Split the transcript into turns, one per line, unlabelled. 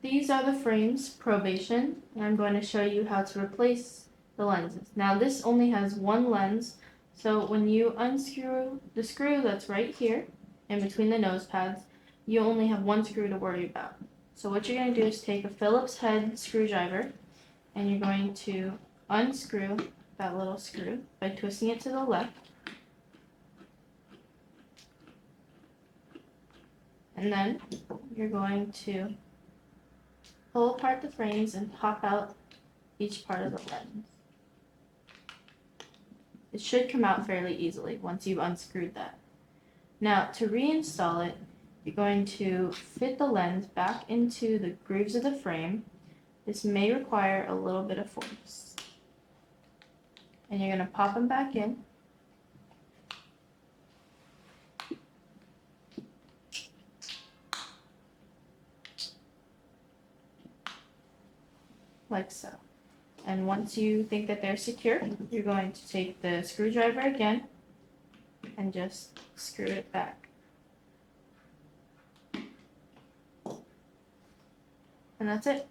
these are the frames, probation, and I'm going to show you how to replace the lenses. Now this only has one lens, so when you unscrew the screw that's right here, in between the nose pads, you only have one screw to worry about. So what you're going to do is take a Phillips head screwdriver, and you're going to unscrew that little screw by twisting it to the left. And then you're going to pull apart the frames and pop out each part of the lens. It should come out fairly easily once you've unscrewed that. Now, to reinstall it, you're going to fit the lens back into the grooves of the frame. This may require a little bit of force. And you're going to pop them back in. Like so. And once you think that they're secure, you're going to take the screwdriver again and just screw it back. And that's it.